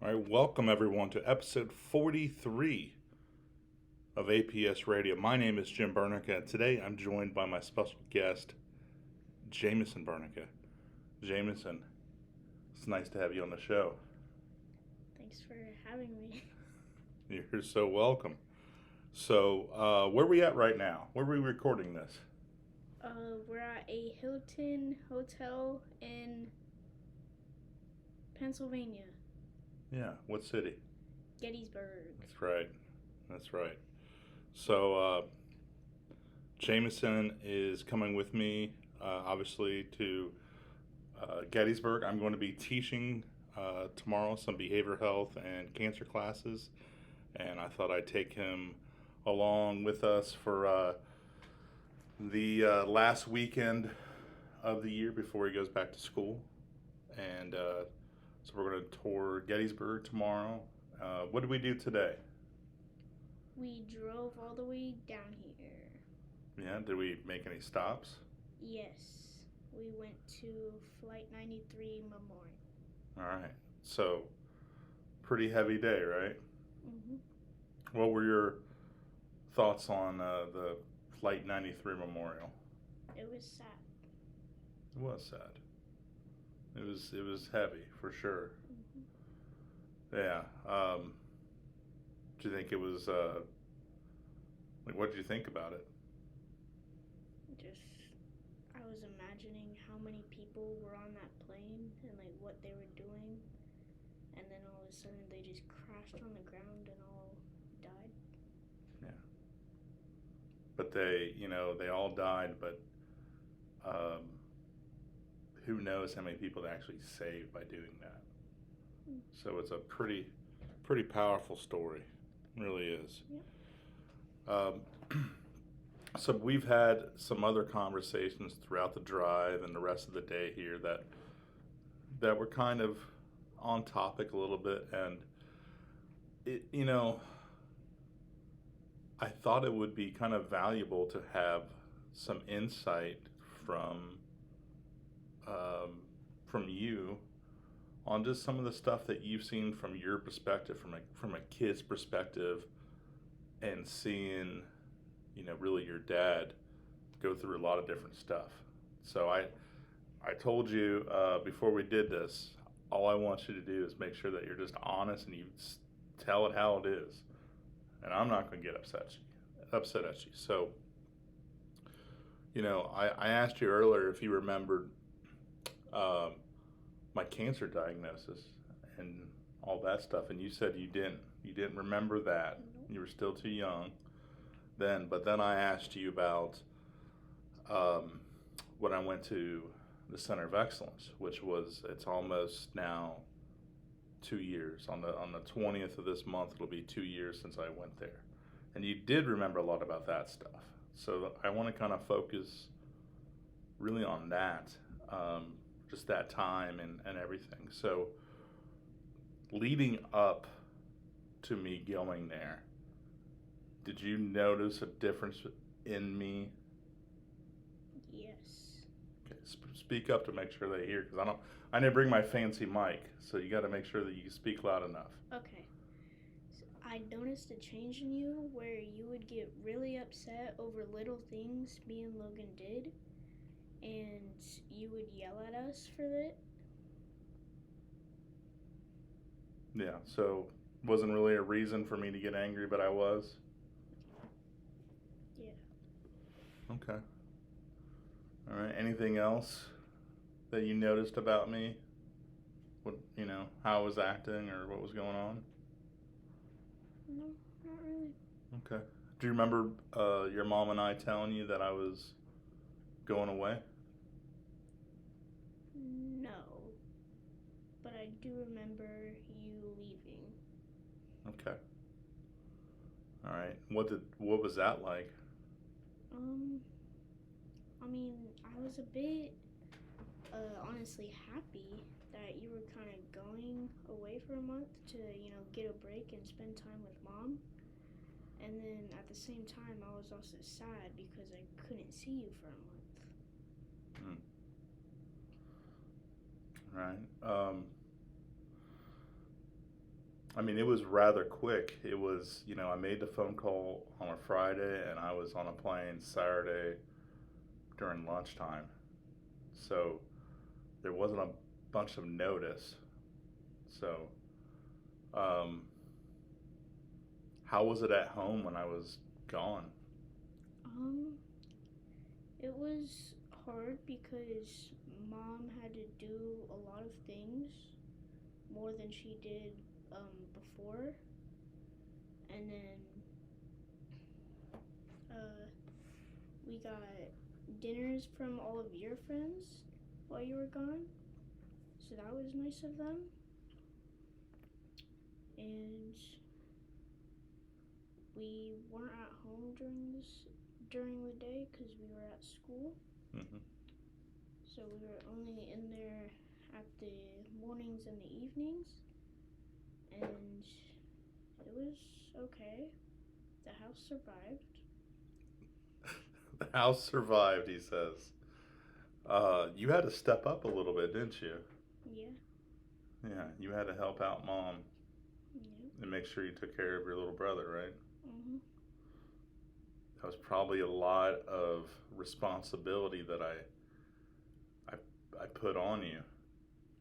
All right, welcome everyone to episode 43 of APS Radio. My name is Jim Burneka, and today I'm joined by my special guest, Jameson Burneka. Jameson, it's nice to have you on the show. Thanks for having me. You're so welcome. So, where are we at right now? Where are we recording this? We're at a Hilton hotel in Pennsylvania. Yeah, what city? Gettysburg. That's right. So, Jameson is coming with me, obviously, to Gettysburg. I'm going to be teaching tomorrow some behavioral health and cancer classes, and I thought I'd take him along with us for the last weekend of the year before he goes back to school. And so we're going to tour Gettysburg tomorrow. What did we do today? We drove all the way down here. Yeah, did we make any stops? Yes. We went to Flight 93 Memorial. All right. So, pretty heavy day, right? Mm-hmm. What were your thoughts on the Flight 93 Memorial? It was sad. It was sad. It was heavy for sure. Mm-hmm. Yeah. Do you think it was what did you think about it? I was imagining how many people were on that plane and like what they were doing, and then all of a sudden they just crashed on the ground and all died. Yeah. But they all died, but who knows how many people they actually saved by doing that. So it's a pretty powerful story. It really is. Yep. So we've had some other conversations throughout the drive and the rest of the day here that were kind of on topic a little bit, and I thought it would be kind of valuable to have some insight from you on just some of the stuff that you've seen from your perspective, from a kid's perspective, and seeing, really your dad go through a lot of different stuff. So I told you before we did this, all I want you to do is make sure that you're just honest and you tell it how it is, and I'm not going to get upset at you. So, I asked you earlier if you remembered my cancer diagnosis and all that stuff, and you said you didn't remember that. Nope. You were still too young then. But then I asked you about when I went to the Center of Excellence, which it's almost now 2 years. On the 20th of this month, it'll be 2 years since I went there, and you did remember a lot about that stuff. So I want to kind of focus really on that. Just that time and everything. So leading up to me going there, did you notice a difference in me? Yes. Okay, speak up to make sure they hear, because I didn't bring my fancy mic, so you got to make sure that you speak loud enough. Okay. So I noticed a change in you where you would get really upset over little things me and Logan did, and you would yell at us for it. Yeah, so wasn't really a reason for me to get angry, but I was. Yeah. Okay. All right. Anything else that you noticed about me? What, how I was acting or what was going on? No, not really. Okay. Do you remember your mom and I telling you that I was going away? No. But I do remember you leaving. Okay. All right. What was that like? I mean, I was a bit honestly happy that you were kind of going away for a month to, get a break and spend time with Mom. And then at the same time, I was also sad because I couldn't see you for a month. Right. I mean, it was rather quick. It was, you know, I made the phone call on a Friday and I was on a plane Saturday during lunchtime. So there wasn't a bunch of notice. So, um, how was it at home when I was gone? Um, it was hard because mom had to do a lot of things more than she did before, and then we got dinners from all of your friends while you were gone, so that was nice of them. And we weren't at home during the day because we were at school. Mm-hmm. So we were only in there at the mornings and the evenings, and it was okay. The house survived. The house survived, he says. You had to step up a little bit, didn't you? Yeah. Yeah, you had to help out mom Yeah. and make sure you took care of your little brother, right? Mhm. That was probably a lot of responsibility that I put on you.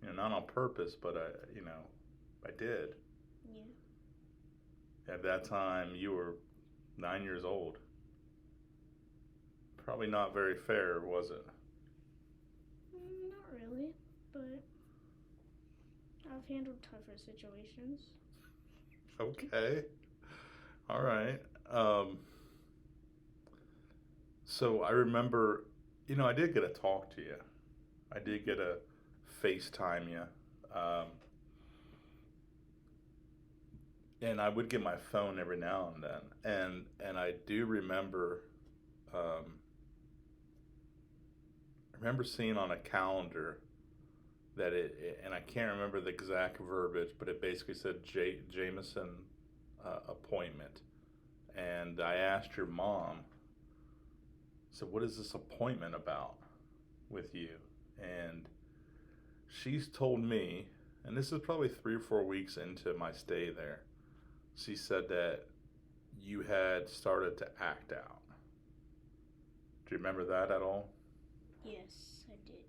You know, not on purpose, but I did. Yeah. At that time, you were 9 years old. Probably not very fair, was it? Not really, but I've handled tougher situations. Okay. All right. So I remember, you know, I did get to talk to you. I did get to FaceTime you. Um, and I would get my phone every now and then. And I do remember, I remember seeing on a calendar that and I can't remember the exact verbiage, but it basically said Jameson appointment. And I asked your mom, so what is this appointment about with you? And she's told me, and this is probably 3 or 4 weeks into my stay there, she said that you had started to act out. Do you remember that at all? Yes, I did.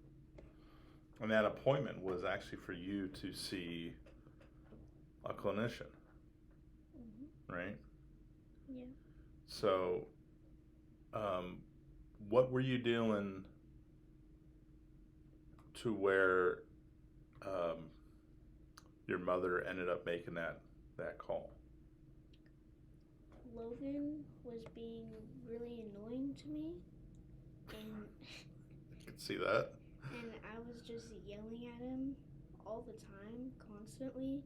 And that appointment was actually for you to see a clinician, right? Yeah. So, what were you doing to where your mother ended up making that call? Logan was being really annoying to me, and I can see that. and I was just yelling at him all the time, constantly,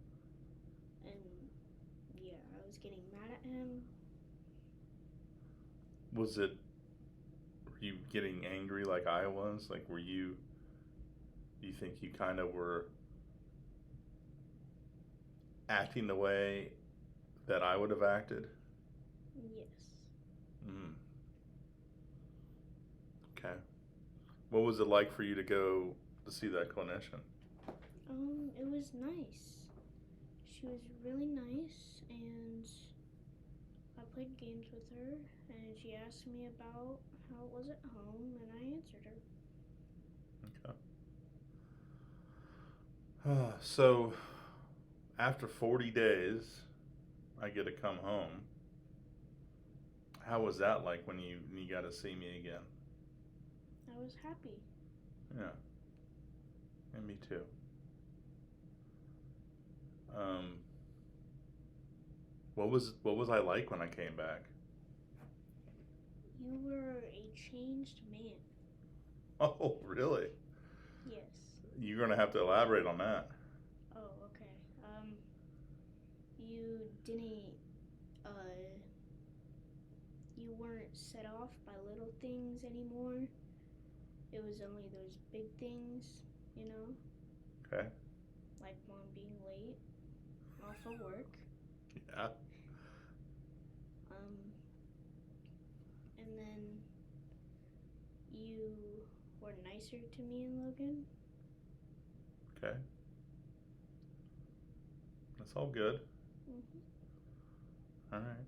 and yeah, I was getting mad at him. Were you getting angry like I was? Like, do you think you kind of were acting the way that I would have acted? Yes. Mm. Okay. What was it like for you to go to see that clinician? It was nice. She was really nice, and I played games with her, and she asked me about how it was at home, and I answered her. Okay. So, after 40 days, I get to come home. How was that like when you got to see me again? I was happy. Yeah. And me too. What was I like when I came back? You were a changed man. Oh, really? Yes. You're gonna have to elaborate on that. Oh, okay. You didn't, you weren't set off by little things anymore. It was only those big things, you know? Okay. Like mom being late off of work. Yeah. And then you were nicer to me and Logan. Okay. That's all good. All right.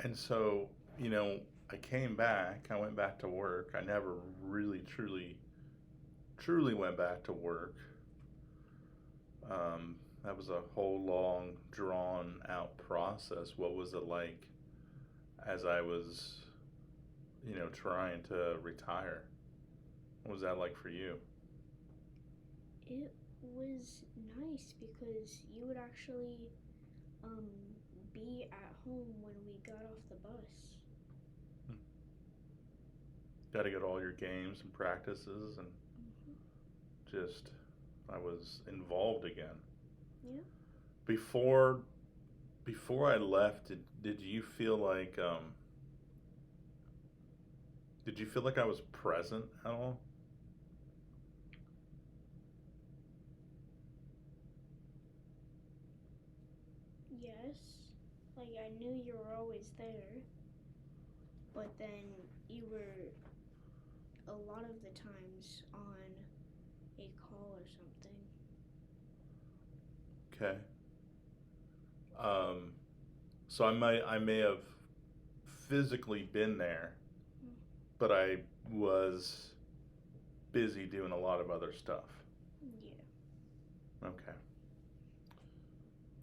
And so, I came back. I went back to work. I never really, truly went back to work. That was a whole long, drawn out process. What was it like as I was, trying to retire? What was that like for you? It was nice because you would actually um, be at home when we got off the bus. Got to get all your games and practices, and Hmm. just I was involved again. Yeah. Before before I left, did you feel like I was present at all? Yes. Like I knew you were always there, but then you were a lot of the times on a call or something. Okay. Um, so I may have physically been there, Mm. but I was busy doing a lot of other stuff. Yeah. Okay.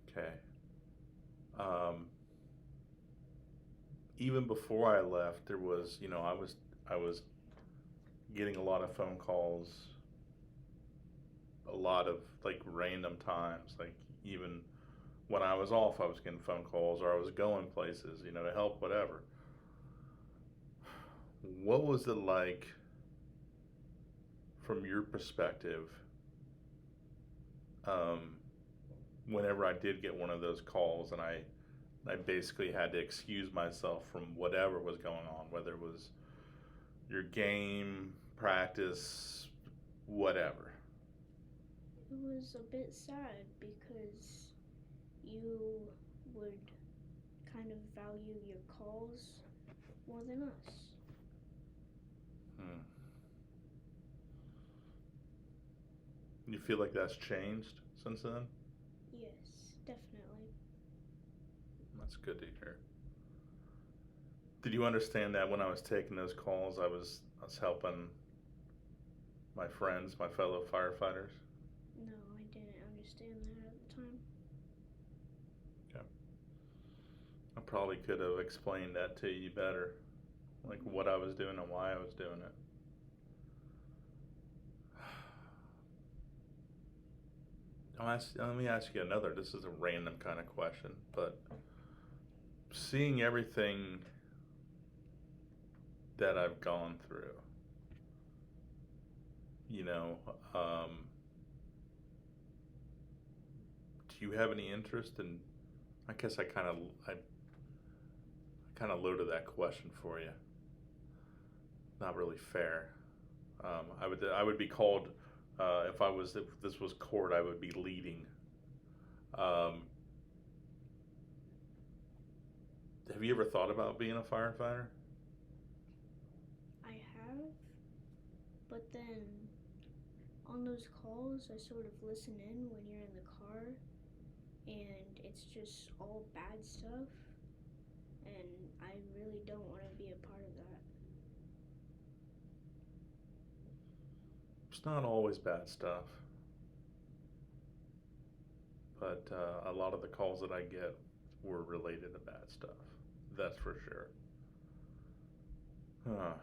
Okay. Um, Even before I left, there was, I was getting a lot of phone calls, a lot of like random times, like even when I was off, I was getting phone calls or I was going places, to help, whatever. What was it like from your perspective, um, whenever I did get one of those calls and I basically had to excuse myself from whatever was going on, whether it was your game, practice, whatever. It was a bit sad because you would kind of value your calls more than us. Hmm. You feel like that's changed since then? Yes, definitely. That's good to hear. Did you understand that when I was taking those calls, I was helping my friends, my fellow firefighters? No, I didn't understand that at the time. Okay. I probably could have explained that to you better, like what I was doing and why I was doing it. Let me ask you another. This is a random kind of question, but seeing everything that I've gone through, you know, um, do you have any interest in? I guess I kind of loaded that question for you. Not really fair. I would be called if this was court. I would be leading. Um, have you ever thought about being a firefighter? I have, but then on those calls, I sort of listen in when you're in the car and it's just all bad stuff, and I really don't want to be a part of that. It's not always bad stuff, but a lot of the calls that I get were related to bad stuff. That's for sure. Huh.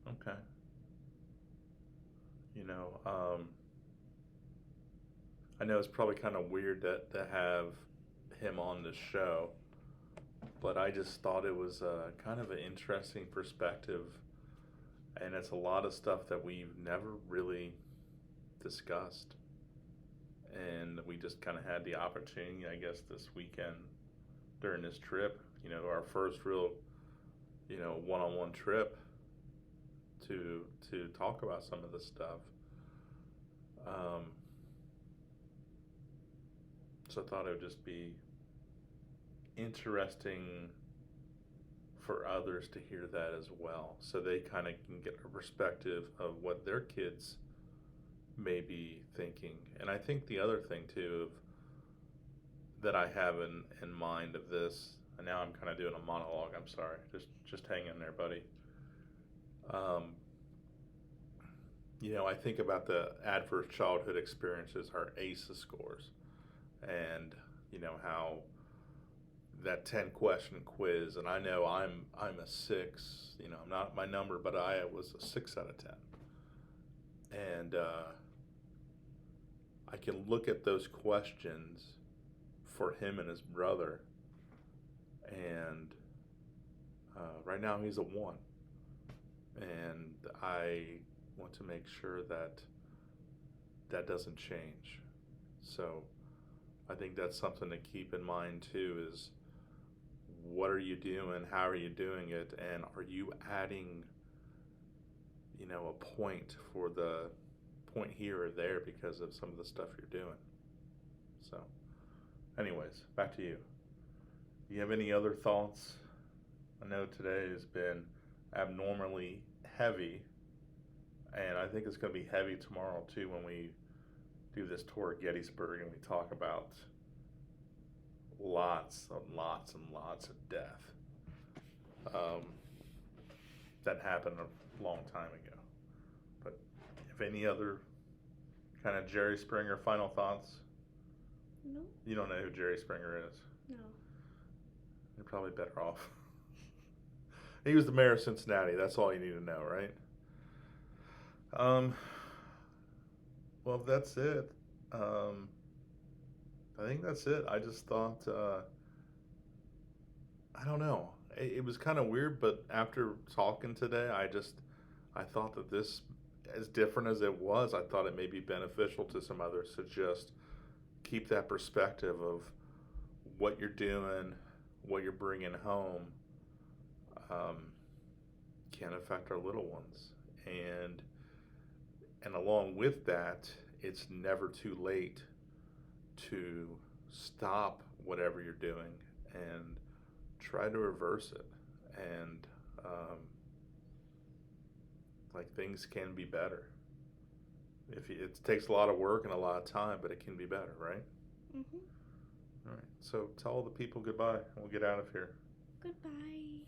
Okay. You know, I know it's probably kind of weird to have him on the show, but I just thought it was kind of an interesting perspective, and it's a lot of stuff that we've never really discussed, and we just kind of had the opportunity, I guess, this weekend during this trip, our first real, one-on-one trip to talk about some of this stuff. Um, so I thought it would just be interesting for others to hear that as well, so they kind of can get a perspective of what their kids may be thinking. And I think the other thing too that I have in mind of this, and now I'm kind of doing a monologue. I'm sorry. Just hang in there, buddy. I think about the adverse childhood experiences, our ACEs scores, and how that 10-question quiz, and I know I'm a 6. I'm not my number, but I was a 6 out of 10, and I can look at those questions for him and his brother, and right now he's a 1, and I want to make sure that doesn't change. So I think that's something to keep in mind too, is what are you doing, how are you doing it, and are you adding a point for the point here or there because of some of the stuff you're doing. So anyways, back to you. Do you have any other thoughts? I know today has been abnormally heavy, and I think it's going to be heavy tomorrow too when we do this tour of Gettysburg and we talk about lots and lots and lots of death that happened a long time ago. But if any other kind of Jerry Springer final thoughts? No. You don't know who Jerry Springer is? No. You're probably better off. He was the mayor of Cincinnati. That's all you need to know, right? Well, that's it. I think that's it. I just thought, I don't know. It was kind of weird, but after talking today, I thought that this, as different as it was, I thought it may be beneficial to some others to just keep that perspective of what you're doing, what you're bringing home, can affect our little ones. And along with that, it's never too late to stop whatever you're doing and try to reverse it. And things can be better. It takes a lot of work and a lot of time, but it can be better, right? Mhm. All right. So tell all the people goodbye, and we'll get out of here. Goodbye.